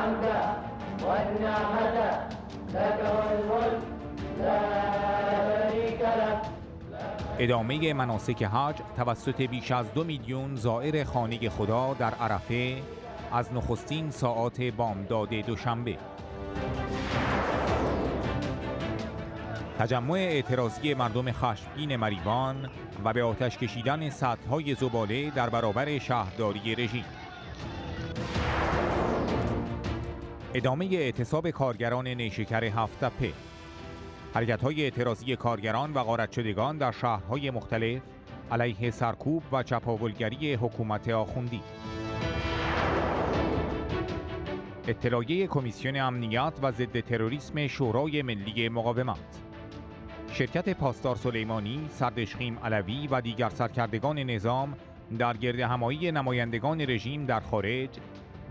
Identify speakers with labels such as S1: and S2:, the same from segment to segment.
S1: الحمد والنعمة لك والملك لا شريك لك.
S2: ادامه مناسک حج توسط بیش از 2 میلیون زائر خانه خدا در عرفه از نخستین ساعات بامداد دوشنبه. تجمع اعتراضی مردم خشمگین مریوان و به آتش کشیدن سطح‌های زباله در برابر شهرداری رژیم. ادامه اعتصاب کارگران نیشکر 7 تپه. حرکت‌های اعتراضی کارگران و غارت شدگان در شهرهای مختلف علیه سرکوب و چپاولگری حکومت آخوندی. اطلاعیه کمیسیون امنیت و ضد تروریسم شورای ملی مقاومت. شرکت پاسدار سلیمانی، سردشخیم علوی و دیگر سرکردگان نظام در گردهمایی نمایندگان رژیم در خارج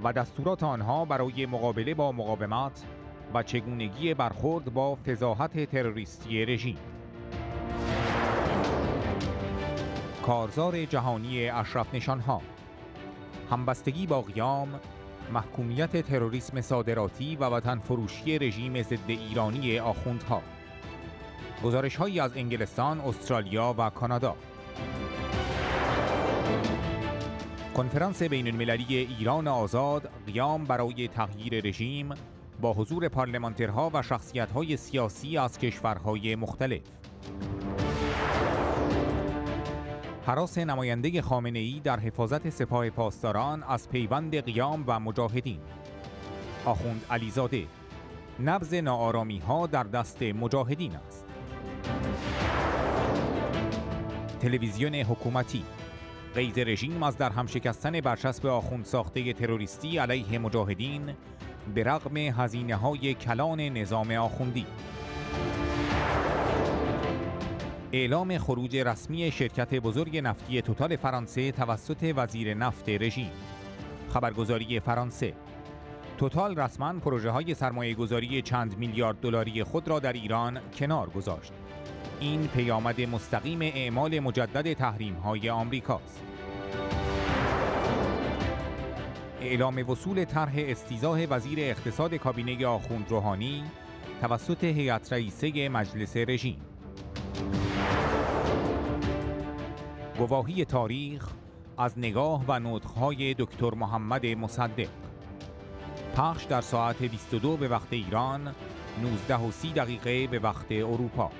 S2: و دستورات آنها برای مقابله با مقاومت و چگونگی برخورد با فضاحت تروریستی رژیم. کارزار جهانی اشرف نشانها. همبستگی با قیام، محکومیت تروریسم صادراتی و وطن فروشی رژیم ضد ایرانی آخوندها. گزارش‌هایی از انگلستان، استرالیا و کانادا. کنفرانس بین‌المللی ایران آزاد قیام برای تغییر رژیم با حضور پارلمانترها و شخصیت‌های سیاسی از کشورهای مختلف. هراس نماینده خامنه‌ای در حفاظت سپاه پاسداران از پیوند قیام و مجاهدین. آخوند علیزاده: نبض ناآرامی‌ها در دست مجاهدین است. تلویزیون حکومتی: غیظ رژیم از در هم شکستن برچسب آخوند ساخته تروریستی علیه مجاهدین به رغم هزینه‌های کلان نظام آخوندی. اعلام خروج رسمی شرکت بزرگ نفتی توتال فرانسه توسط وزیر نفت رژیم. خبرگزاری فرانسه: توتال رسما پروژه‌های سرمایه‌گذاری چند میلیارد دلاری خود را در ایران کنار گذاشت. این پیامد مستقیم اعمال مجدد تحریم‌های آمریکاست. اعلام وصول طرح استیضاح وزیر اقتصاد کابینه آخوند روحانی توسط هیئت رئیسه مجلس رژیم. گواهی تاریخ از نگاه و نطق‌های دکتر محمد مصدق. پخش در ساعت 22 به وقت ایران، 19:30 به وقت اروپا.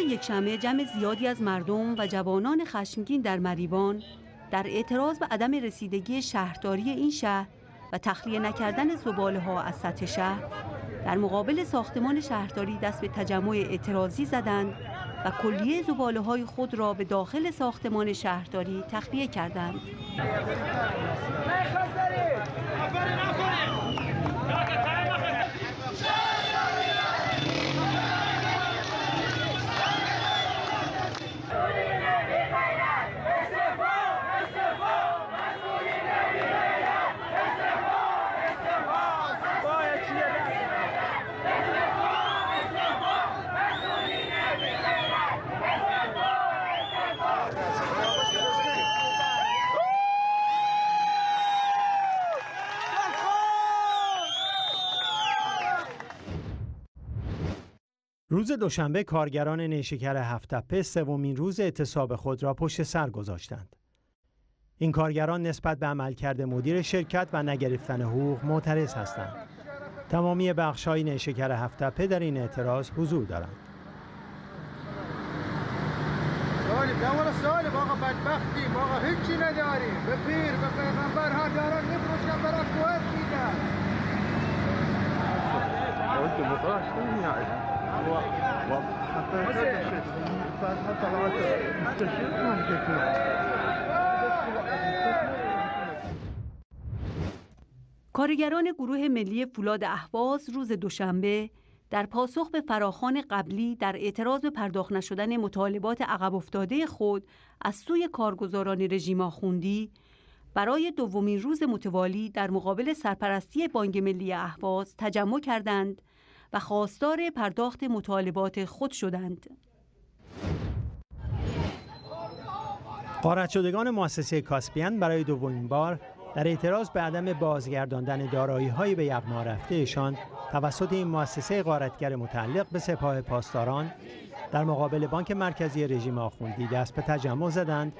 S3: یکشنبه جمع زیادی از مردم و جوانان خشمگین در مریوان در اعتراض به عدم رسیدگی شهرداری این شهر و تخلیه نکردن زباله‌ها از سطح شهر در مقابل ساختمان شهرداری دست به تجمع اعتراضی زدند و کلیه زباله‌های خود را به داخل ساختمان شهرداری تخلیه کردند.
S4: روز دوشنبه کارگران نیشکر 7 تپه سومین روز اعتصاب خود را پشت سر گذاشتند. این کارگران نسبت به عملکرد مدیر شرکت و نگرفتن حقوق معترض هستند. تمامی بخش‌های نیشکر 7 تپه در این اعتراض حضور دارند.
S5: سالب آقا بدبختیم آقا هیچی نداریم، به پیر به پیغمبر ها دارن میفروشن برای قوت میدن.
S3: کارگران گروه ملی فولاد اهواز روز دوشنبه در پاسخ به فراخوان قبلی در اعتراض به پرداخت نشدن مطالبات عقب افتاده خود از سوی کارگزاران رژیم آخوندی، برای دومین روز متوالی در مقابل سرپرستی بانک ملی اهواز تجمع کردند و خواستار پرداخت مطالبات خود شدند.
S4: غارت شدگان مؤسسه کاسپین برای دومین بار در اعتراض به عدم بازگرداندن دارایی‌های به یغما رفته‌شان توسط این مؤسسه غارتگر متعلق به سپاه پاسداران در مقابل بانک مرکزی رژیم آخوندی دست به تجمع زدند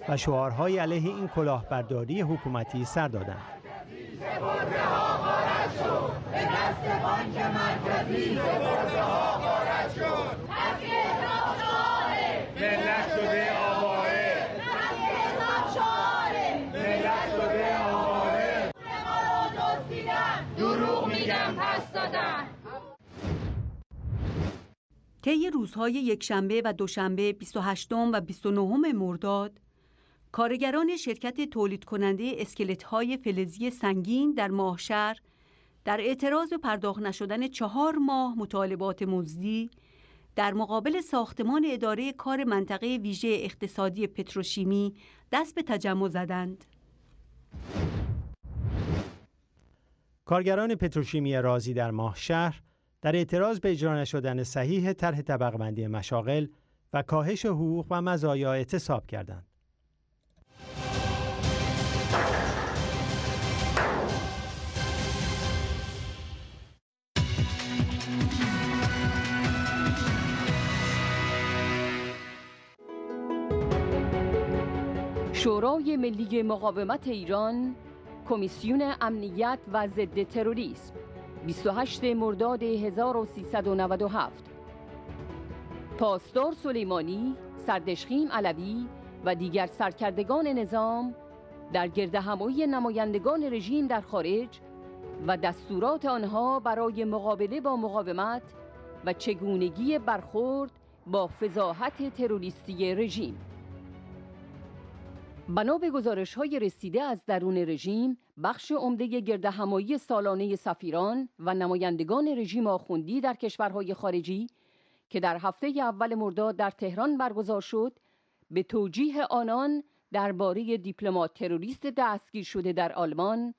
S4: و شعارهای علیه این کلاهبرداری حکومتی سر دادند.
S3: طی روزهای یکشنبه و دوشنبه 28 و 29 مرداد، کارگران شرکت تولید کننده اسکلت‌های فلزی سنگین در ماهشهر در اعتراض به پرداخت نشدن 4 ماه مطالبات مزدی در مقابل ساختمان اداره کار منطقه ویژه اقتصادی پتروشیمی دست به تجمع زدند.
S4: کارگران پتروشیمی رازی در ماهشهر در اعتراض به اجرا نشدن صحیح طرح طبقه‌بندی مشاغل و کاهش حقوق و مزایا اعتصاب کردند.
S6: شورای ملی مقاومت ایران، کمیسیون امنیت و ضد تروریسم، 28 مرداد 1397. پاسدار سلیمانی، سردشخیم علوی و دیگر سرکردگان نظام در گردهمایی نمایندگان رژیم در خارج و دستورات آنها برای مقابله با مقاومت و چگونگی برخورد با فضاحت تروریستی رژیم. بنا به گزارش‌های رسیده از درون رژیم، بخش عمده گردهمایی سالانه سفیران و نمایندگان رژیم آخوندی در کشورهای خارجی که در هفته اول مرداد در تهران برگزار شد، به توجیه آنان درباره دیپلمات تروریست دستگیر شده در آلمان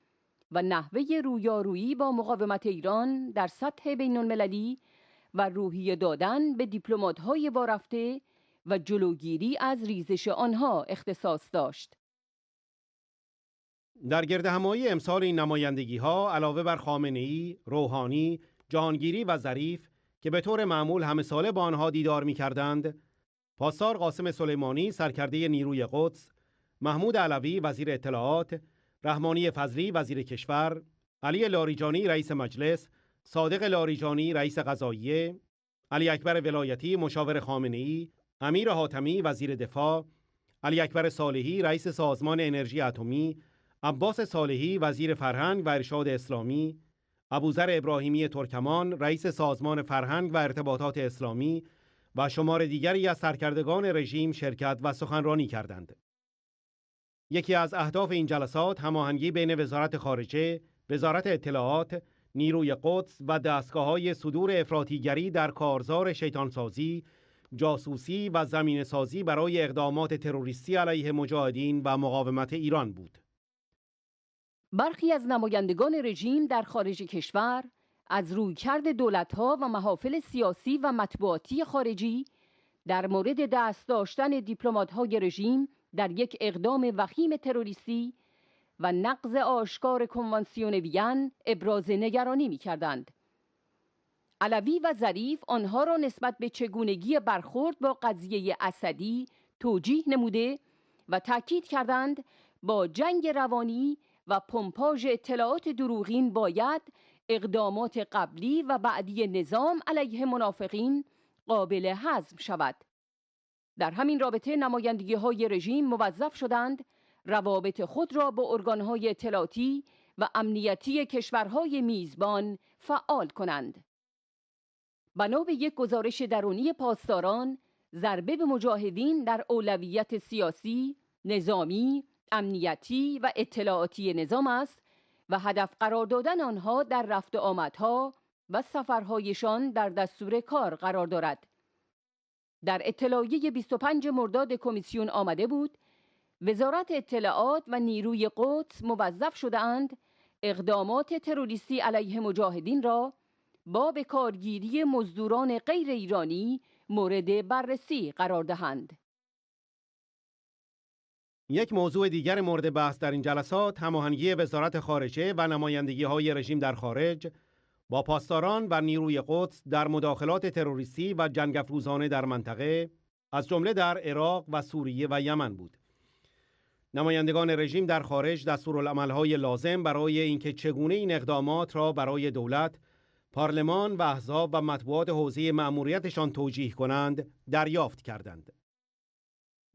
S6: و نحوه رویارویی با مقاومت ایران در سطح بین‌المللی و روحیه دادن به دیپلمات‌های وارفته و جلوگیری از ریزش آنها اختصاص داشت.
S7: در گردهمایی امسال این نمایندگی‌ها علاوه بر خامنه‌ای، روحانی، جهانگیری و ظریف که به طور معمول همه ساله با آنها دیدار می‌کردند، پاسدار قاسم سلیمانی سرکرده نیروی قدس، محمود علوی وزیر اطلاعات، رحمانی فضلی وزیر کشور، علی لاریجانی رئیس مجلس، صادق لاریجانی رئیس قضاییه، علی اکبر ولایتی مشاور خامنه‌ای، امیر حاتمی وزیر دفاع، علی اکبر صالحی رئیس سازمان انرژی اتمی، عباس صالحی وزیر فرهنگ و ارشاد اسلامی، ابوذر ابراهیمی ترکمان رئیس سازمان فرهنگ و ارتباطات اسلامی و شمار دیگری از سرکردگان رژیم شرکت و سخنرانی کردند. یکی از اهداف این جلسات هماهنگی بین وزارت خارجه، وزارت اطلاعات، نیروی قدس و دستگاه‌های صدور افراطیگری در کارزار شیطانسازی، جاسوسی و زمینه‌سازی برای اقدامات تروریستی علیه مجاهدین و مقاومت ایران بود.
S6: برخی از نمایندگان رژیم در خارج کشور از رویکرد دولت‌ها و محافل سیاسی و مطبوعاتی خارجی در مورد دست داشتن دیپلمات‌های رژیم در یک اقدام وخیم تروریستی و نقض آشکار کنوانسیون وین ابراز نگرانی می‌کردند. علوی و ظریف آنها را نسبت به چگونگی برخورد با قضیه اسدی توجیه نموده و تاکید کردند با جنگ روانی و پمپاژ اطلاعات دروغین باید اقدامات قبلی و بعدی نظام علیه منافقین قابل هضم شود. در همین رابطه نمایندگی‌های رژیم موظف شدند روابط خود را با ارگان‌های اطلاعاتی و امنیتی کشورهای میزبان فعال کنند. بنا به یک گزارش درونی پاسداران، ضربه به مجاهدین در اولویت سیاسی، نظامی، امنیتی و اطلاعاتی نظام است و هدف قرار دادن آنها در رفت و آمدها و سفرهایشان در دستور کار قرار دارد. در اطلاعیه 25 مرداد کمیسیون آمده بود وزارت اطلاعات و نیروی قدس موظف شده‌اند اقدامات تروریستی علیه مجاهدین را با به کارگیری مزدوران غیر ایرانی مورد بررسی قرار دهند.
S7: یک موضوع دیگر مورد بحث در این جلسات هماهنگی وزارت خارجه و نمایندگی‌های رژیم در خارج با پاسداران و نیروی قدس در مداخلات تروریستی و جنگ افروزانه در منطقه از جمله در عراق و سوریه و یمن بود. نمایندگان رژیم در خارج دستورالعمل‌های لازم برای اینکه چگونه این اقدامات را برای دولت، پارلمان و احزاب و مطبوعات حوزه مأموریتشان توجیه کنند دریافت کردند.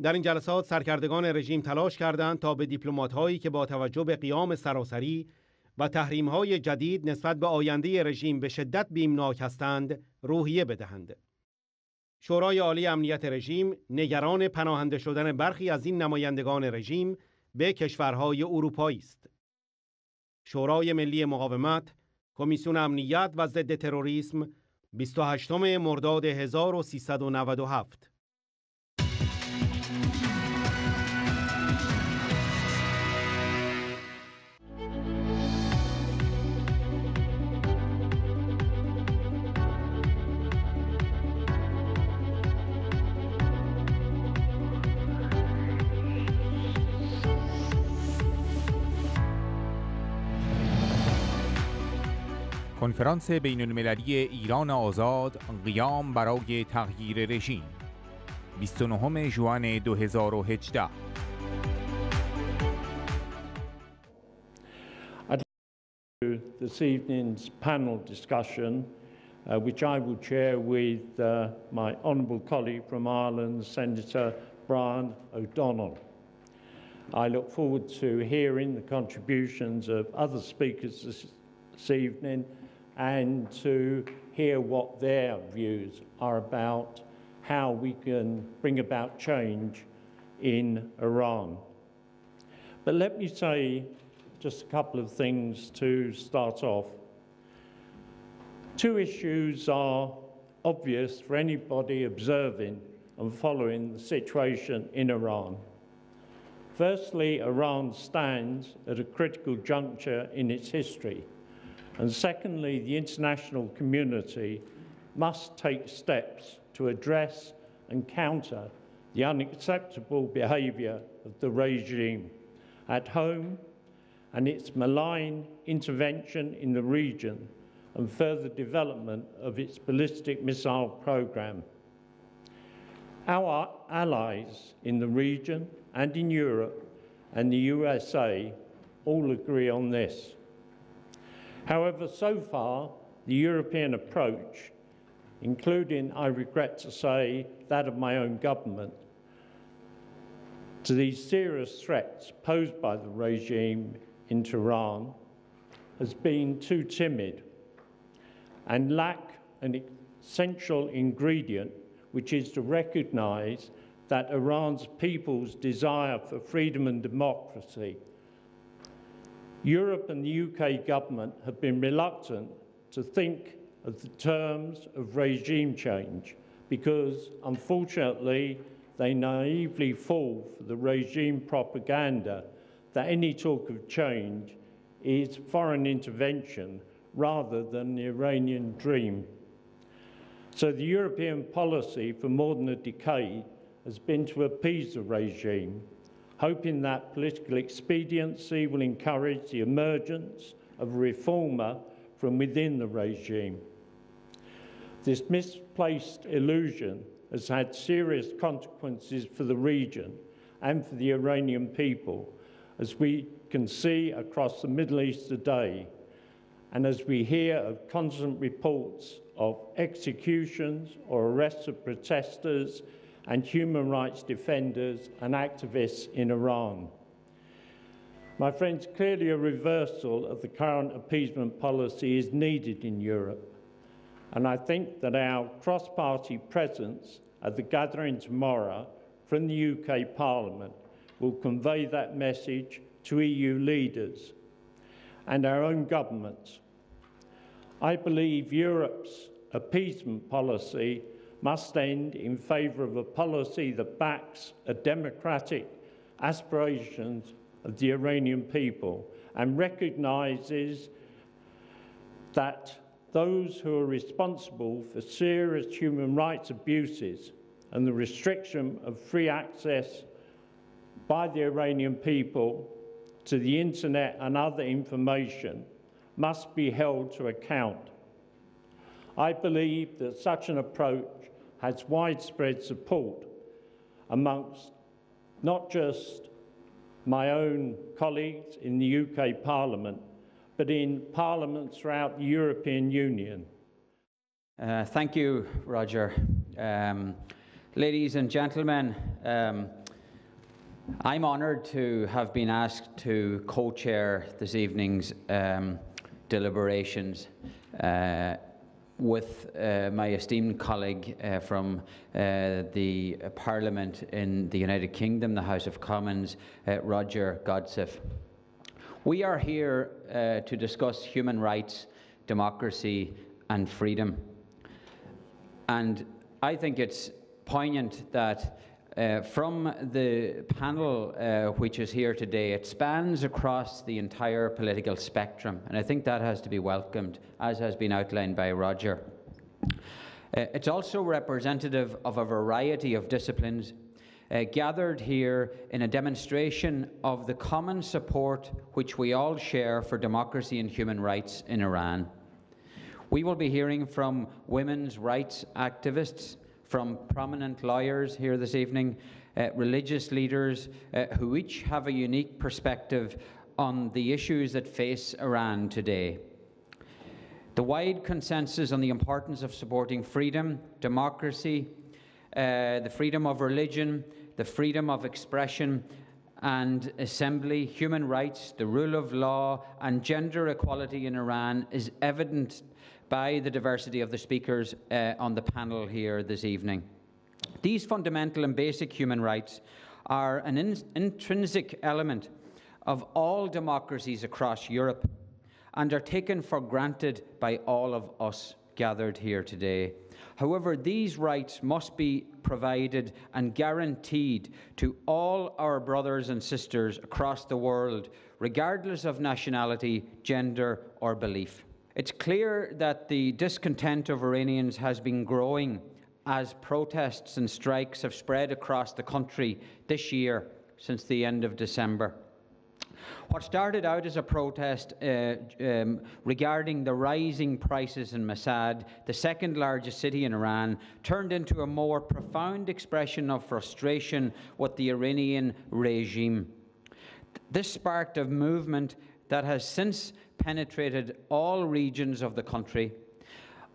S7: در این جلسات سرکردگان رژیم تلاش کردند تا به دیپلمات‌هایی که با توجه به قیام سراسری و تحریم‌های جدید نسبت به آینده رژیم به شدت بیمناک هستند روحیه بدهند. شورای عالی امنیت رژیم نگران پناهنده شدن برخی از این نمایندگان رژیم به کشورهای اروپایی است. شورای ملی مقاومت، کمیسیون امنیت و ضد تروریسم 28 مرداد 1397.
S2: کنفرانس بین‌المللی ایران آزاد قیام برای تغییر رژیم 29 ژوئن 2018.
S8: I'd like to this evening's panel discussion, which I will chair with my honourable colleague from Ireland, Senator Brian O'Donnell. I look forward to hearing the contributions of other speakers this evening and to hear what their views are about how we can bring about change in Iran. But let me say just a couple of things to start off. Two issues are obvious for anybody observing and following the situation in Iran. Firstly, Iran stands at a critical juncture in its history. And secondly, the international community must take steps to address and counter the unacceptable behaviour of the regime at home and its malign intervention in the region and further development of its ballistic missile programme. Our allies in the region and in Europe and the USA all agree on this. However, so far, the European approach, including, I regret to say, that of my own government, to these serious threats posed by the regime in Tehran, has been too timid and lack an essential ingredient, which is to recognise that Iran's people's desire for freedom and democracy. Europe and the UK government have been reluctant to think of the terms of regime change because, unfortunately, they naively fall for the regime propaganda that any talk of change is foreign intervention rather than the Iranian dream. So the European policy for more than a decade has been to appease the regime, hoping that political expediency will encourage the emergence of a reformer from within the regime. This misplaced illusion has had serious consequences for the region and for the Iranian people, as we can see across the Middle East today, and as we hear of constant reports of executions or arrests of protesters and human rights defenders and activists in Iran. My friends, clearly a reversal of the current appeasement policy is needed in Europe, and I think that our cross-party presence at the gathering tomorrow from the UK Parliament will convey that message to EU leaders and our own governments. I believe Europe's appeasement policy must end in favour of a policy that backs a democratic aspirations of the Iranian people and recognises that those who are responsible for serious human rights abuses and the restriction of free access by the Iranian people to the internet and other information must be held to account. I believe that such an approach has widespread support amongst not just my own colleagues in the UK Parliament, but in parliaments throughout the European Union.
S9: Thank you, Roger. Ladies and gentlemen, I'm honoured to have been asked to co-chair this evening's deliberations with my esteemed colleague from the Parliament in the United Kingdom, the House of Commons, Roger Godsiff. We are here to discuss human rights, democracy and freedom. And I think it's poignant that from the panel which is here today, it spans across the entire political spectrum, and I think that has to be welcomed, as has been outlined by Roger. It's also representative of a variety of disciplines gathered here in a demonstration of the common support which we all share for democracy and human rights in Iran. We will be hearing from women's rights activists, from prominent lawyers here this evening, religious leaders who each have a unique perspective on the issues that face Iran today. The wide consensus on the importance of supporting freedom, democracy, the freedom of religion, the freedom of expression and assembly, human rights, the rule of law and gender equality in Iran is evident by the diversity of the speakers on the panel here this evening. These fundamental and basic human rights are an intrinsic element of all democracies across Europe and are taken for granted by all of us gathered here today. However, these rights must be provided and guaranteed to all our brothers and sisters across the world, regardless of nationality, gender or belief. It's clear that the discontent of Iranians has been growing as protests and strikes have spread across the country this year since the end of December. What started out as a protest regarding the rising prices in Mashhad, the second largest city in Iran, turned into a more profound expression of frustration with the Iranian regime. This sparked a movement that has since penetrated all regions of the country,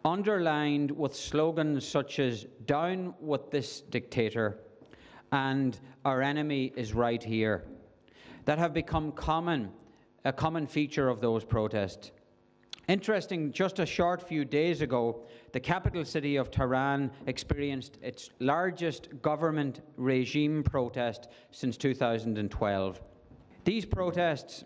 S9: underlined with slogans such as "Down with this dictator" and "Our enemy is right here," that have become a common feature of those protests. Interesting, just a short few days ago, the capital city of Tehran experienced its largest government regime protest since 2012. These protests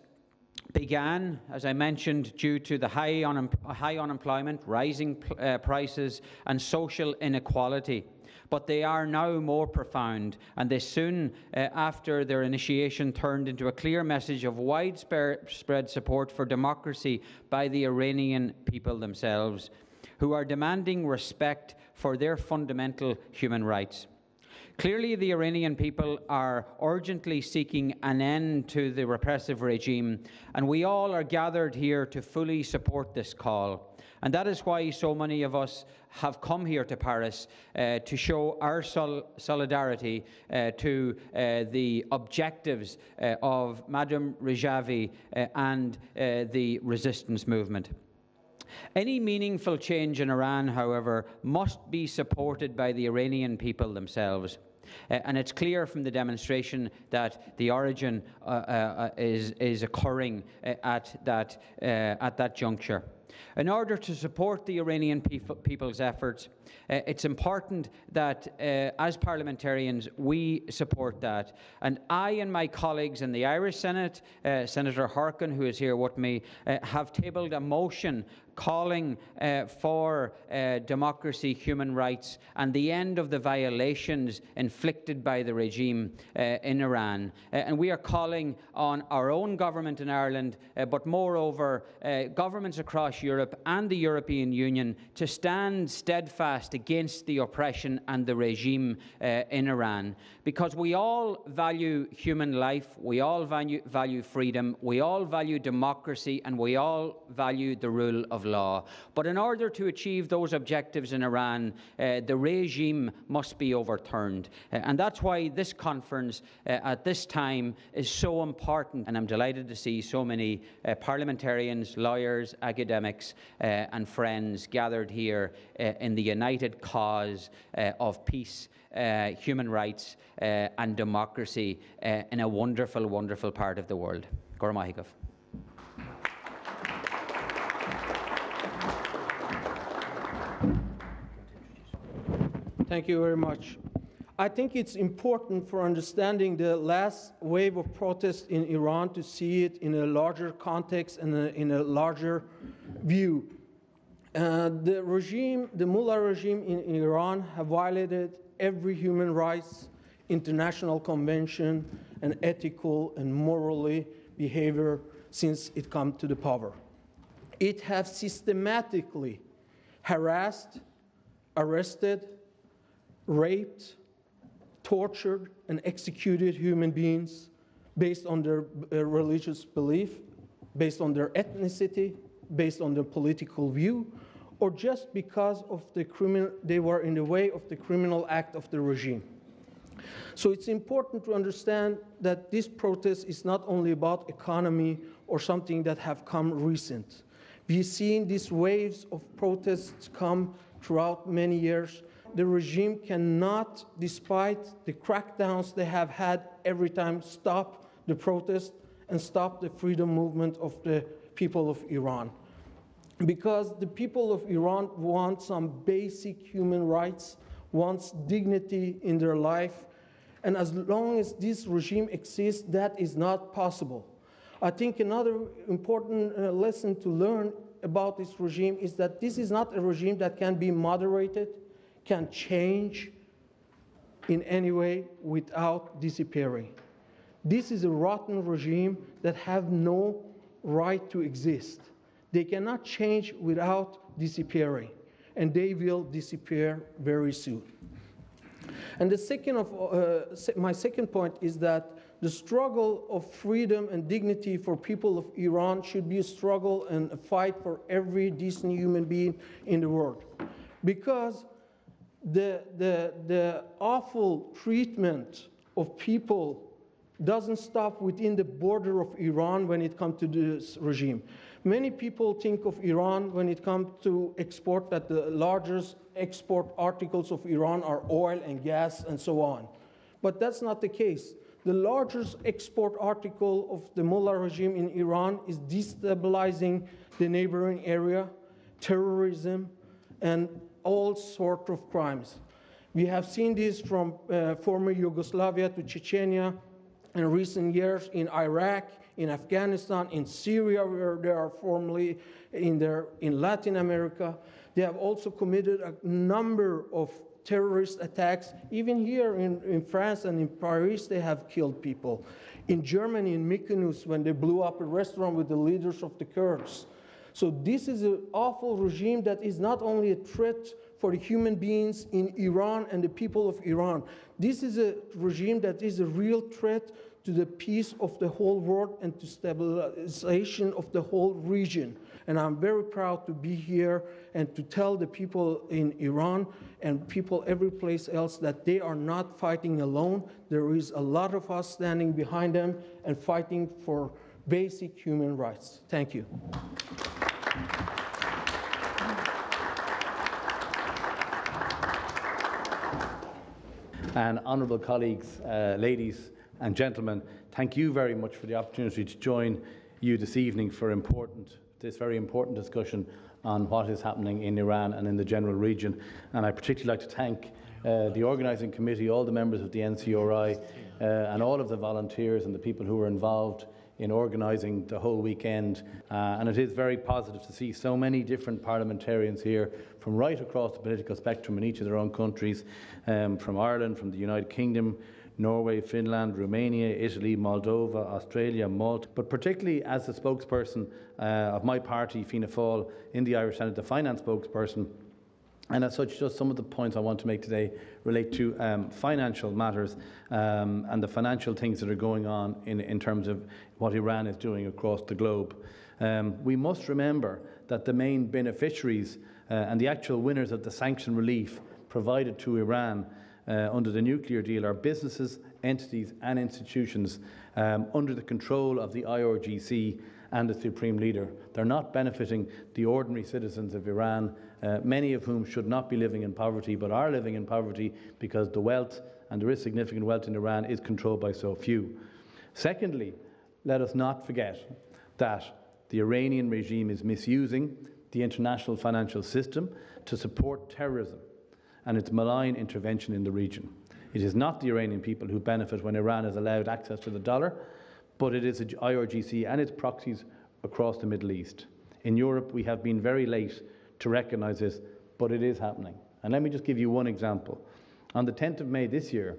S9: began, as I mentioned, due to the high unemployment, rising prices and social inequality. But they are now more profound, and they soon, after their initiation, turned into a clear message of widespread support for democracy by the Iranian people themselves, who are demanding respect for their fundamental human rights. Clearly, the Iranian people are urgently seeking an end to the repressive regime, and we all are gathered here to fully support this call. And that is why so many of us have come here to Paris to show our solidarity to the objectives of Madame Rajavi and the resistance movement. Any meaningful change in Iran, however, must be supported by the Iranian people themselves. And it's clear from the demonstration that the origin is occurring at that juncture. In order to support the Iranian people's efforts, it's important that as parliamentarians we support that. And I and my colleagues in the Irish Senate, Senator Harkin, who is here with me, have tabled a motion calling for democracy, human rights, and the end of the violations inflicted by the regime in Iran. And we are calling on our own government in Ireland, but moreover, governments across Europe and the European Union to stand steadfast against the oppression and the regime in Iran. Because we all value human life, we all value freedom, we all value democracy, and we all value the rule of law. But in order to achieve those objectives in Iran, the regime must be overturned. And that's why this conference at this time is so important. And I'm delighted to see so many parliamentarians, lawyers, academics, and friends gathered here in the united cause of peace, human rights, and democracy in a wonderful, wonderful part of the world. Gora Mahigov.
S10: Thank you very much. I think it's important for understanding the last wave of protests in Iran to see it in a larger context and in a larger view. The regime, the mullah regime in Iran, have violated every human rights, international convention, and ethical and morally behavior since it came to the power. It has systematically harassed, arrested, raped, tortured, and executed human beings based on their religious belief, based on their ethnicity, based on their political view, or just because of they were in the way of the criminal act of the regime. So it's important to understand that this protest is not only about economy or something that have come recent. We've seen these waves of protests come throughout many years. The regime cannot, despite the crackdowns they have had every time, stop the protest and stop the freedom movement of the people of Iran. Because the people of Iran want some basic human rights, wants dignity in their life, and as long as this regime exists, that is not possible. I think another important lesson to learn about this regime is that this is not a regime that can be moderated, can change in any way without disappearing. This is a rotten regime that have no right to exist. They cannot change without disappearing, and they will disappear very soon. And my second point is that the struggle of freedom and dignity for people of Iran should be a struggle and a fight for every decent human being in the world. Because the awful treatment of people doesn't stop within the border of Iran when it comes to this regime. Many people think of Iran when it comes to export, that the largest export articles of Iran are oil and gas and so on. But that's not the case. The largest export article of the mullah regime in Iran is destabilizing the neighboring area, terrorism, and all sorts of crimes. We have seen this from former Yugoslavia to Chechnya in recent years, in Iraq, in Afghanistan, in Syria, where they are formerly in Latin America. They have also committed a number of terrorist attacks. Even here in France and in Paris, they have killed people. In Germany, in Mykonos, when they blew up a restaurant with the leaders of the Kurds. So this is an awful regime that is not only a threat for the human beings in Iran and the people of Iran. This is a regime that is a real threat to the peace of the whole world and to stabilization of the whole region. And I'm very proud to be here and to tell the people in Iran and people every place else that they are not fighting alone. There is a lot of us standing behind them and fighting for basic human rights. Thank you.
S11: And honourable colleagues, ladies and gentlemen, thank you very much for the opportunity to join you this evening for important this very important discussion on what is happening in Iran and in the general region. And I'd particularly like to thank the organising committee, all the members of the NCRI, and all of the volunteers and the people who were involved in organising the whole weekend. And it is very positive to see so many different parliamentarians here from right across the political spectrum in each of their own countries, from Ireland, from the United Kingdom, Norway, Finland, Romania, Italy, Moldova, Australia, Malta, but particularly as the spokesperson of my party, Fianna Fáil, in the Irish Senate, the finance spokesperson. And as such, just some of the points I want to make today relate to financial matters and the financial things that are going on in terms of what Iran is doing across the globe. We must remember that the main beneficiaries and the actual winners of the sanction relief provided to Iran under the nuclear deal are businesses, entities and institutions under the control of the IRGC and the Supreme Leader. They're not benefiting the ordinary citizens of Iran, many of whom should not be living in poverty but are living in poverty because the wealth, and there is significant wealth in Iran, is controlled by so few. Secondly, let us not forget that the Iranian regime is misusing the international financial system to support terrorism and its malign intervention in the region. It is not the Iranian people who benefit when Iran is allowed access to the dollar, but it is the IRGC and its proxies across the Middle East. In Europe, we have been very late to recognise this, but it is happening. And let me just give you one example. On the 10th of May this year,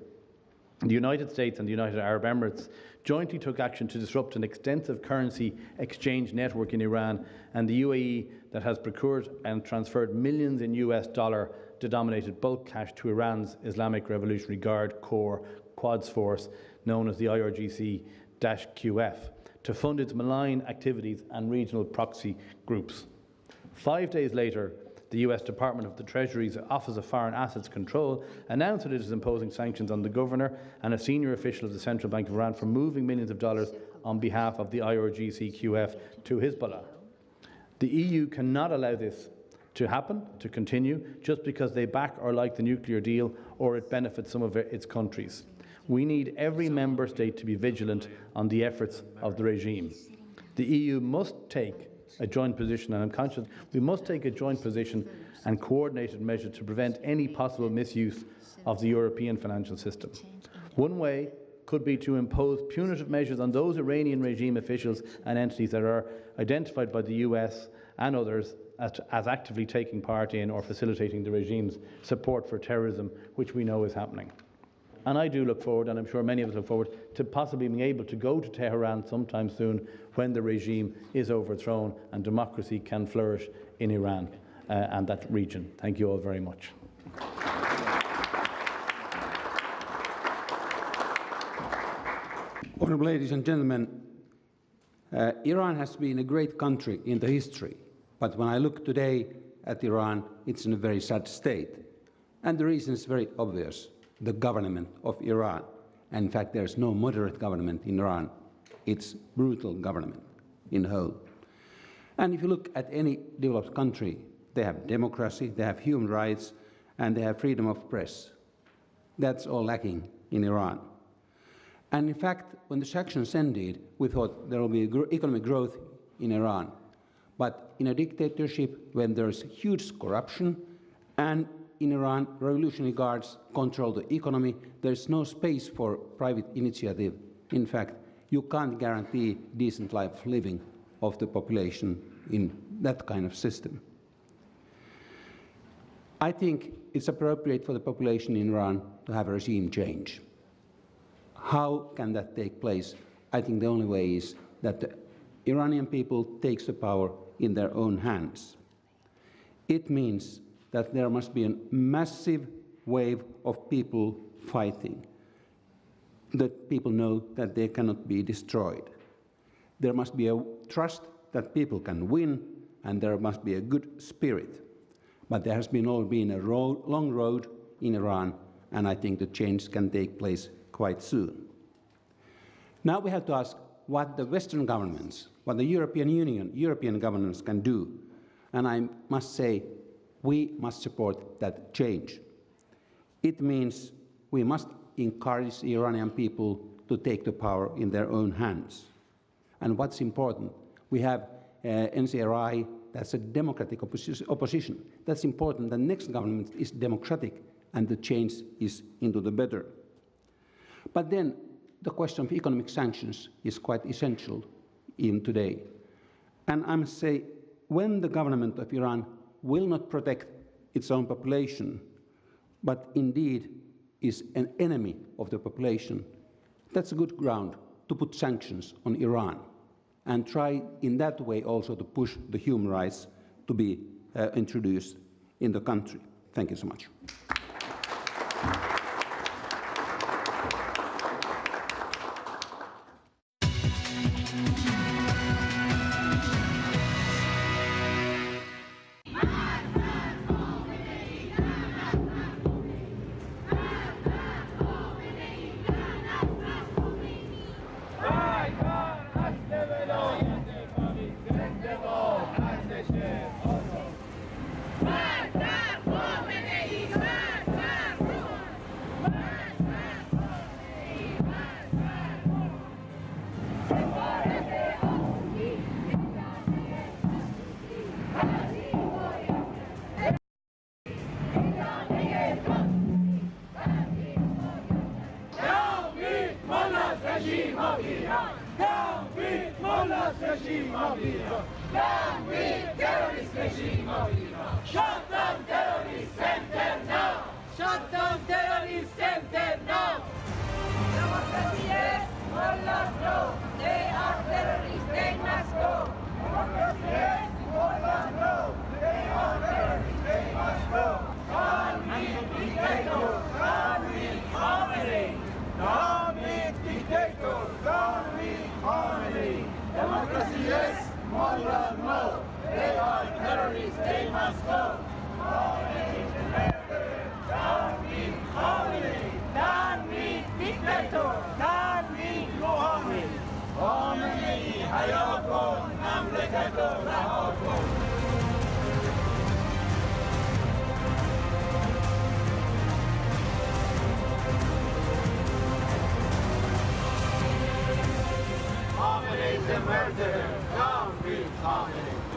S11: the United States and the United Arab Emirates jointly took action to disrupt an extensive currency exchange network in Iran, and the UAE that has procured and transferred millions in US dollar denominated bulk cash to Iran's Islamic Revolutionary Guard Corps Quds Force, known as the IRGC-QF, to fund its malign activities and regional proxy groups. 5 days later, the US Department of the Treasury's Office of Foreign Assets Control announced that it is imposing sanctions on the governor and a senior official of the Central Bank of Iran for moving millions of dollars on behalf of the IRGC-QF to Hezbollah. The EU cannot allow this to happen, to continue, just because they back or like the nuclear deal or it benefits some of its countries. We need every member state to be vigilant on the efforts of the regime. The EU must take a joint position, and I'm conscious we must take a joint position and coordinated measure to prevent any possible misuse of the European financial system. One way could be to impose punitive measures on those Iranian regime officials and entities that are identified by the US and others as actively taking part in or facilitating the regime's support for terrorism, which we know is happening. And I do look forward, and I'm sure many of us look forward, to possibly being able to go to Tehran sometime soon when the regime is overthrown and democracy can flourish in Iran and that region. Thank you all very much.
S12: Honourable ladies and gentlemen, Iran has been a great country in the history, but when I look today at Iran, it's in a very sad state. And the reason is very obvious. The government of Iran. And in fact, there's no moderate government in Iran. It's brutal government in whole. And if you look at any developed country, they have democracy, they have human rights, and they have freedom of press. That's all lacking in Iran. And in fact, when the sanctions ended, we thought there will be economic growth in Iran. But in a dictatorship, when there's huge corruption and in Iran, revolutionary guards control the economy. There's no space for private initiative. In fact, you can't guarantee decent life living of the population in that kind of system. I think it's appropriate for the population in Iran to have a regime change. How can that take place? I think the only way is that the Iranian people takes the power in their own hands. It means that there must be a massive wave of people fighting, that people know that they cannot be destroyed. There must be a trust that people can win, and there must be a good spirit. But there has been a long road in Iran, and I think the change can take place quite soon. Now we have to ask what the Western governments, what the European Union, European governments can do. And I must say, we must support that change. It means we must encourage the Iranian people to take the power in their own hands. And what's important, we have NCRI, that's a democratic opposition. That's important. The next government is democratic and the change is into the better. But then the question of economic sanctions is quite essential even today. And I must say, when the government of Iran will not protect its own population, but indeed is an enemy of the population, that's a good ground to put sanctions on Iran and try in that way also to push the human rights to be introduced in the country. Thank you so much.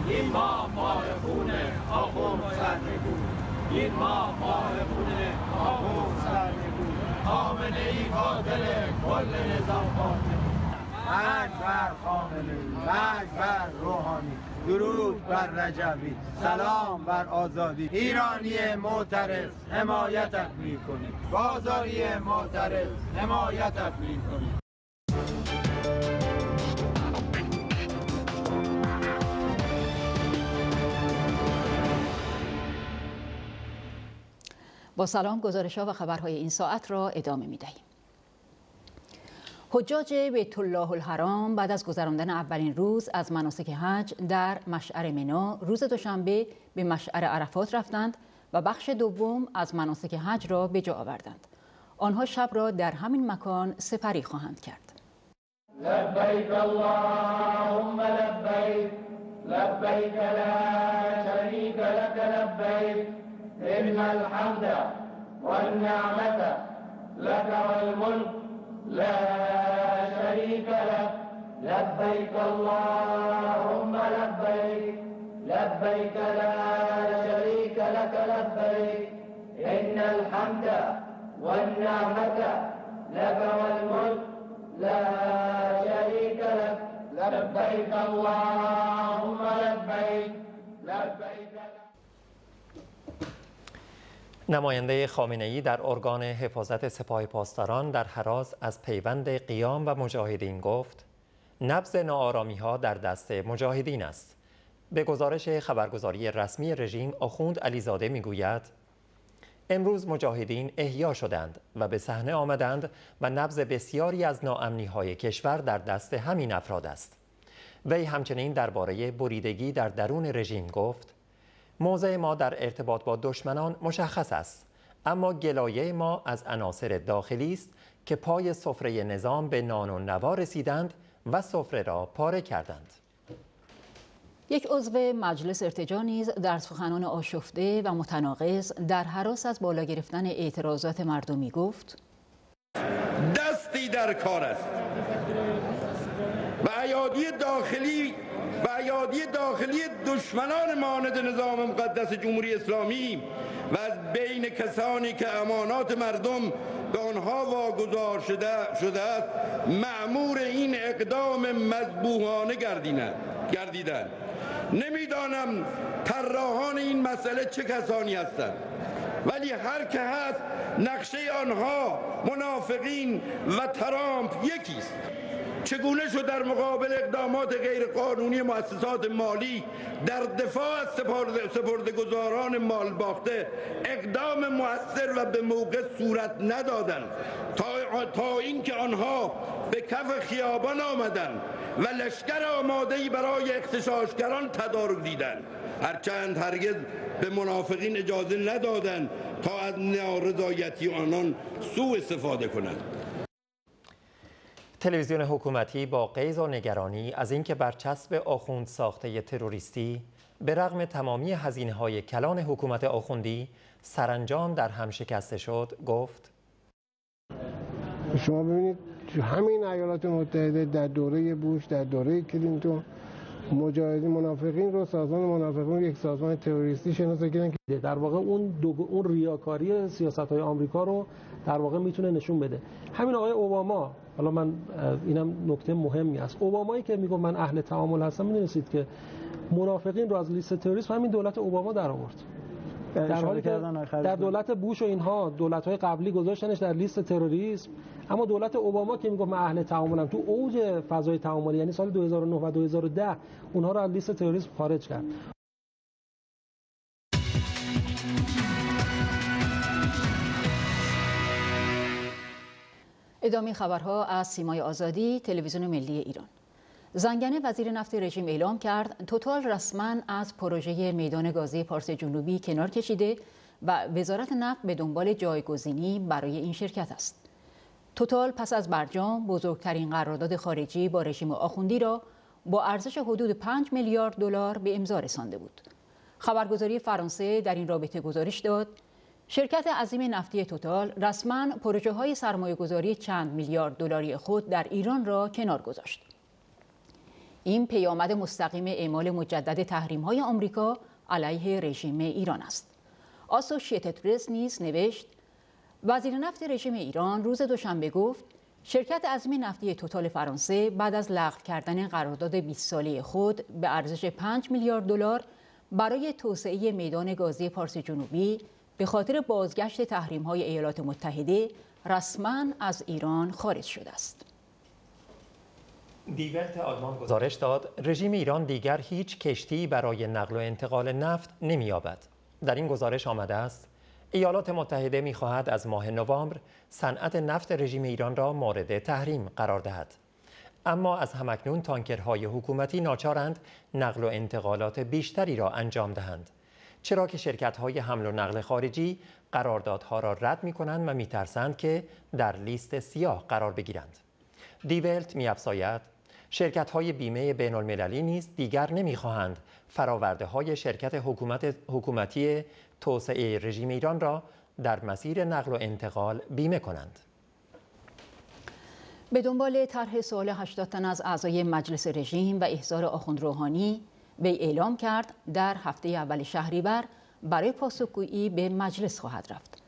S1: این ماه ماه خونه آخوند سر میگون، این ماه ماه خونه آخوند سر میگون، خامنه ای قاتل کل نظام قاتل. مرگ بر خامنه ای، مرگ بر روحانی، درود بر رجبی، سلام بر آزادی. ایرانی معترض حمایتت میکنیم، بازاری معترض حمایتت میکنیم.
S13: با سلام، گزارش‌ها و خبرهای این ساعت را ادامه می‌دهیم. حجاج بیت الله الحرام بعد از گذراندن اولین روز از مناسک حج در مشعر منی روز دوشنبه به مشعر عرفات رفتند و بخش دوم از مناسک حج را به جا آوردند. آنها شب را در همین مکان سپری خواهند کرد.
S1: لبیک اللهم لبیک، لبیک لا شریک لک لبیک، ان الحمد والنعمة لك والملك لا شريك لك، لبيك اللهم لبيك، لبيك لا شريك لك لبيك، ان الحمد والنعمة لك والملك لا شريك لك، لبيك اللهم لبيك، لبيك.
S14: نماینده خامنه‌ای در ارگان حفاظت سپاه پاسداران در هراز از پیوند قیام و مجاهدین گفت نبض ناآرامی‌ها در دست مجاهدین است. به گزارش خبرگزاری رسمی رژیم آخوند علیزاده میگوید امروز مجاهدین احیا شدند و به صحنه آمدند و نبض بسیاری از ناامنی‌های کشور در دست همین افراد است. وی همچنین درباره بریدگی در درون رژیم گفت موضع ما در ارتباط با دشمنان مشخص است، اما گلایه ما از عناصر داخلی است که پای سفره نظام به نان و نوا رسیدند و سفره را پاره کردند.
S13: یک عضو مجلس ارتجاع نیز در سخنان آشفته و متناقض در هراس از بالا گرفتن اعتراضات مردمی گفت
S15: دستی در کار است و ایادی داخلی و ایادی داخلی دشمنان مانند نظام مقدس جمهوری اسلامی و از بین کسانی که امانات مردم به آنها واگذار شده است مأمور این اقدام مذبوحانه گردیدند. نمیدانم طراحان این مسئله چه کسانی هستند، ولی هر که هست نقشه آنها منافقین و ترامپ یکیست. چگونه شد در مقابل اقدامات غیرقانونی مؤسسات مالی در دفاع از سپرده‌گذاران مالباخته اقدام مؤثر و به موقع صورت ندادند تا اینکه آنها به کف خیابان آمدند و لشکر آماده‌ای برای اغتشاشگران تدارک دیدند، هرچند هرگز به منافقین اجازه ندادند تا از نارضایتی آنان سوء استفاده کنند.
S14: تلویزیون حکومتی با غیظ و نگرانی از اینکه برچسب آخوند ساخته تروریستی به رغم تمامی هزینه‌های کلان حکومت آخوندی سرانجام در هم شکسته شد گفت:
S16: شما ببینید همین ایالات متحده در دوره بوش، در دوره کلینتون، مجاهدین منافقین رو سازمان منافقین یک سازمان تروریستی شناسایی کردن که
S17: در واقع اون ریاکاری سیاست‌های آمریکا رو در واقع میتونه نشون بده. همین آقای اوباما، حالا من اینم نکته مهمی است، اوبامایی که میگه من اهل تعامل هستم، میدونید که منافقین رو از لیست تروریسم همین دولت اوباما در آورد. در حالی که در دولت بوش و اینها دولت‌های قبلی گذاشتنش در لیست تروریسم، اما دولت اوباما که میگفت من اهل تعاملم، تو اوج فضای تعاملی یعنی سال 2009 و 2010 اونها رو از لیست تروریسم خارج کرد.
S13: ادامه خبرها از سیمای آزادی، تلویزیون ملی ایران. زنگنه وزیر نفت رژیم اعلام کرد توتال رسما از پروژه میدان گازی پارس جنوبی کنار کشیده و وزارت نفت به دنبال جایگزینی برای این شرکت است. توتال پس از برجام بزرگترین قرارداد خارجی با رژیم آخوندی را با ارزش حدود 5 میلیارد دلار به امضا رسانده بود. خبرگزاری فرانسه در این رابطه گزارش داد شرکت عظیم نفتی توتال رسما پروژه‌های سرمایه‌گذاری چند میلیارد دلاری خود در ایران را کنار گذاشت. این پیامد مستقیم اعمال مجدد تحریم‌های آمریکا علیه رژیم ایران است. آسوشییتد پرس نیز نوشت وزیر نفت رژیم ایران روز دوشنبه گفت شرکت عظیم نفتی توتال فرانسه بعد از لغو کردن قرارداد 20 ساله خود به ارزش 5 میلیارد دلار برای توسعه میدان گازی پارس جنوبی به خاطر بازگشت تحریم‌های ایالات متحده رسما از ایران خارج شده است.
S14: دیولت آلمان گزارش داد رژیم ایران دیگر هیچ کشتی برای نقل و انتقال نفت نمی‌یابد. در این گزارش آمده است ایالات متحده می‌خواهد از ماه نوامبر صنعت نفت رژیم ایران را مورد تحریم قرار دهد. اما از همکنون تانکرهای حکومتی ناچارند نقل و انتقالات بیشتری را انجام دهند، چرا که شرکت‌های حمل و نقل خارجی قراردادها را رد می‌کنند و می‌ترسند که در لیست سیاه قرار بگیرند. دیولت می‌افزاید شرکت‌های بیمه بین‌المللی نیز دیگر نمی‌خواهند فرآورده‌های شرکت حکومتی توسعه رژیم ایران را در مسیر نقل و انتقال بیمه کنند.
S13: به دنبال طرح سوال 80 تن از اعضای مجلس رژیم و احضار آخوند روحانی، وی اعلام کرد در هفته اول شهریور برای پاسخگویی به مجلس خواهد رفت.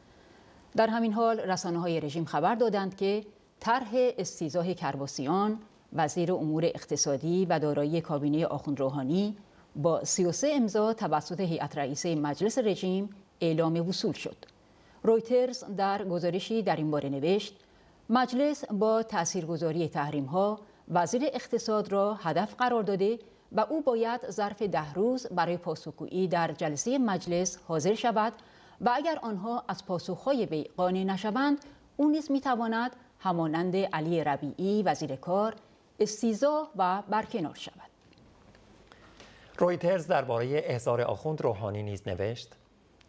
S13: در همین حال رسانه‌های رژیم خبر دادند که طرح استیضاح کرباسیان، وزیر امور اقتصادی و دارایی کابینه آخوند روحانی، با 33 امضا توسط هیئت رئیسه مجلس رژیم اعلام وصول شد. رویترز در گزارشی در این باره نوشت مجلس با تاثیرگذاری تحریم‌ها وزیر اقتصاد را هدف قرار داده و او باید ظرف 10 روز برای پاسخگویی در جلسه مجلس حاضر شود و اگر آنها از پاسخ‌های وی قانع نشوند او نیز می‌تواند همانند علی ربیعی وزیر کار استیضاح و برکنار شود.
S14: رویترز درباره احضار آخوند روحانی نیز نوشت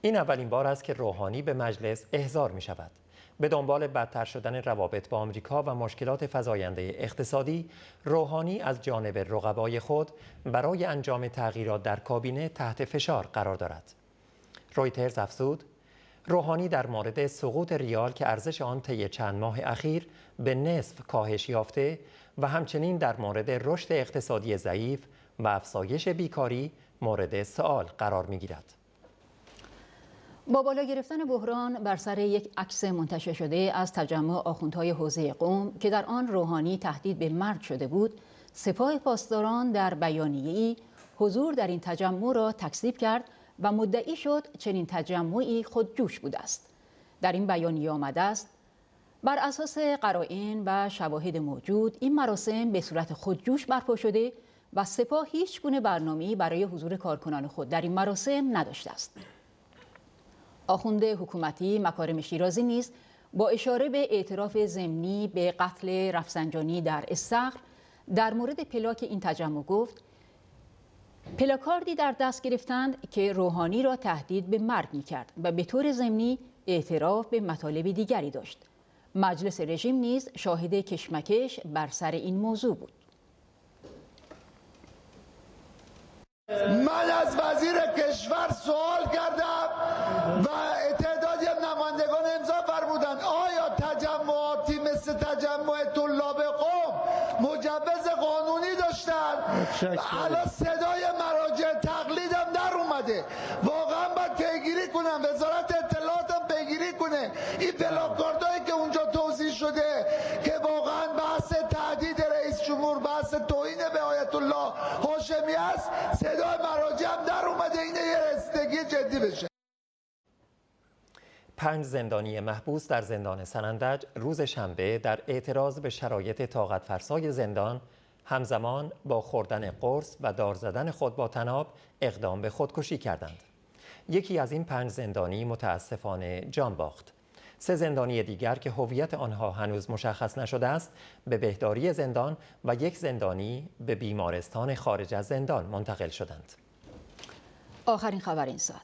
S14: این اولین بار است که روحانی به مجلس احضار می شود. به دنبال بدتر شدن روابط با آمریکا و مشکلات فزاینده اقتصادی، روحانی از جانب رقبای خود برای انجام تغییرات در کابینه تحت فشار قرار دارد. رویترز افزود روحانی در مورد سقوط ریال که ارزش آن طی چند ماه اخیر به نصف کاهش یافته و همچنین در مورد رشد اقتصادی ضعیف و افزایش بیکاری مورد سؤال قرار می‌گیرد.
S13: با بالا گرفتن بحران بر سر یک عکس منتشر شده از تجمع آخوندهای حوزه قم که در آن روحانی تهدید به مرگ شده بود، سپاه پاسداران در بیانیه‌ای حضور در این تجمع را تکذیب کرد و مدعی شد چنین تجمعی خودجوش بوده است. در این بیانیه آمده است: بر اساس قرائن و شواهد موجود این مراسم به صورت خودجوش برپا شده و سپاه هیچ گونه برنامه‌ای برای حضور کارکنان خود در این مراسم نداشته است. آخوند حکومتی مکارم شیرازی نیز با اشاره به اعتراف ضمنی به قتل رفسنجانی در استخر در مورد پلاک این تجمع گفت: پلاکاردی در دست گرفتند که روحانی را تهدید به مرگ می‌کرد و به طور ضمنی اعتراف به مطالب دیگری داشت. مجلس رژیم نیز شاهد کشمکش بر سر این موضوع بود.
S18: من از وزیر کشور سوال کردم و تعدادی از نمایندگان امضا فرمودند آیا تجمعاتی مثل تجمع طلاب قم مجوز قانونی داشتن؟ الان صدای مراجع تقلیدم در اومده، واقعا باید پیگیری کنم، وزارت اطلاعات هم پیگیری کنه این پلاکاردهایی که اونجا توضیح شده که واقعا بحث تهدید رئیس جمهور، بحث توهین به آیت الله هاشمی است. صدای مراجع هم در اومده، اینه یه رسیدگی جدی بشه.
S14: 5 زندانی محبوس در زندان سنندج روز شنبه در اعتراض به شرایط طاقت فرسای زندان همزمان با خوردن قرص و دار زدن خود با طناب اقدام به خودکشی کردند. یکی از این 5 زندانی متاسفانه جان باخت. 3 زندانی دیگر که هویت آنها هنوز مشخص نشده است به بهداری زندان و 1 زندانی به بیمارستان خارج از زندان منتقل شدند.
S13: آخرین خبر این ساعت: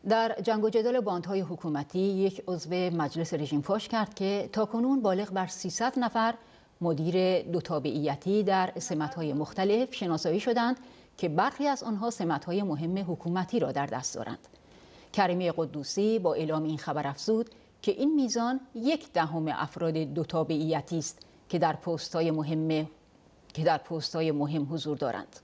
S13: در جنگ و جدال باندهای حکومتی یک عضو مجلس رژیم فاش کرد که تاکنون بالغ بر 300 نفر مدیر دو تابعیتی در سمت‌های مختلف شناسایی شدند که برخی از آنها سمت‌های مهم حکومتی را در دست دارند. کریمی قدوسی با اعلام این خبر افزود که این میزان 1/10 افراد دو تابعیتی است که در پست‌های مهم حضور دارند.